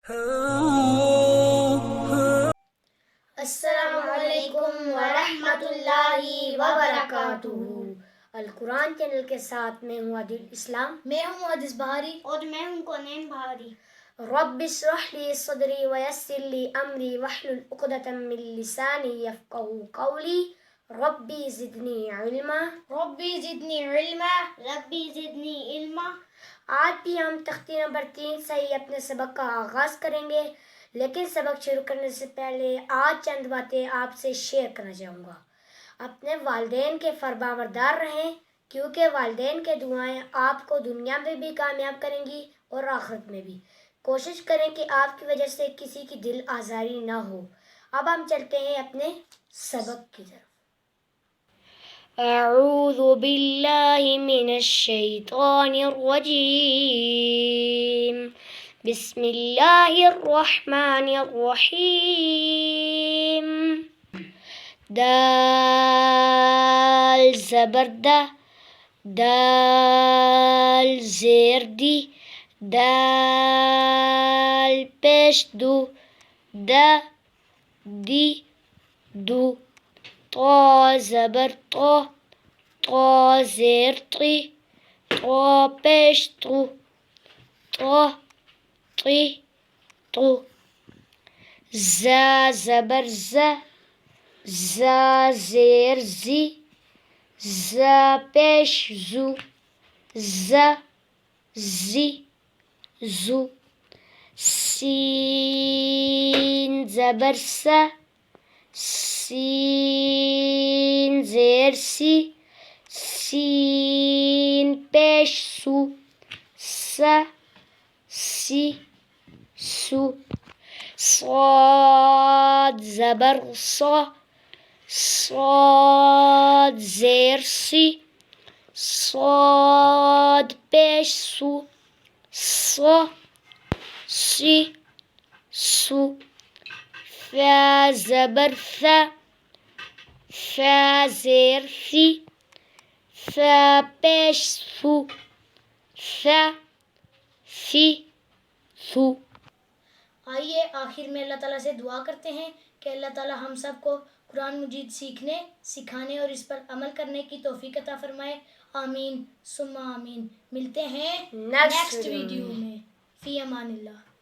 अस्सलामुअलैकुम वरहमतुल्लाहि वबरकातुहू। अल कुरान चैनल के साथ मैं हूँ आदिल इस्लाम, मैं हूँ मुहद्दिस बहारी और मैं हूँ कौनेन बहारी। रब्बि इश्रह ली सदरी वयस्सिर ली अमरी वहलुल उक़दतम मिन लिसानी यफ़क़हू क़ौली रब्बी ज़िदनी इल्मा। रब्बी ज़िदनी इल्मा। आज भी हम तख्ती नंबर 3 से ही अपने सबक का आगाज़ करेंगे, लेकिन सबक शुरू करने से पहले आज चंद बातें आपसे शेयर करना चाहूँगा। अपने वालिदैन के फरमाबरदार रहें, क्योंकि वालिदैन के दुआएं आपको दुनिया में भी कामयाब करेंगी और आखिरत में भी। कोशिश करें कि आपकी वजह से किसी की दिल आज़ारी ना हो। अब हम चलते हैं अपने सबक की तरफ। अऊज़ु बिल्लाहि मिनश शैतानिर रजीम। बिस्मिल्लाहिर रहमानिर रहीम। दाल ज़बर दा, दाल ज़ेर दी, दाल पेश दू, दा दी दू। तो ज़बर तो, तो ज़ेर ती, तो पेश तू, तो ती तू। ज़ा ज़बर ज़ा, ज़ा ज़ेर ज़ी, ज़ा पेश ज़ू, ज़ा ज़ी ज़ू। सीन ज़बर सा, सीन ज़ेर सी, सीन पेश सू, सा सी सू। صاد ज़बर ص, صاد ज़ेर सी, صاد पेश सू, ص सी सू। फ़ा ज़बर फ़ा, फ़ा ज़ेर फ़ी, फ़ा पेश फू, फ़ा फ़ी फू। आइए आखिर में अल्लाह ताला से दुआ करते हैं कि अल्लाह ताला हम सबको कुरान मजीद सीखने, सिखाने और इस पर अमल करने की तौफीक अता फरमाए। आमीन सुम्मा आमीन। मिलते हैं नेक्स्ट वीडियो में। फ़ी अमानिल्लाह।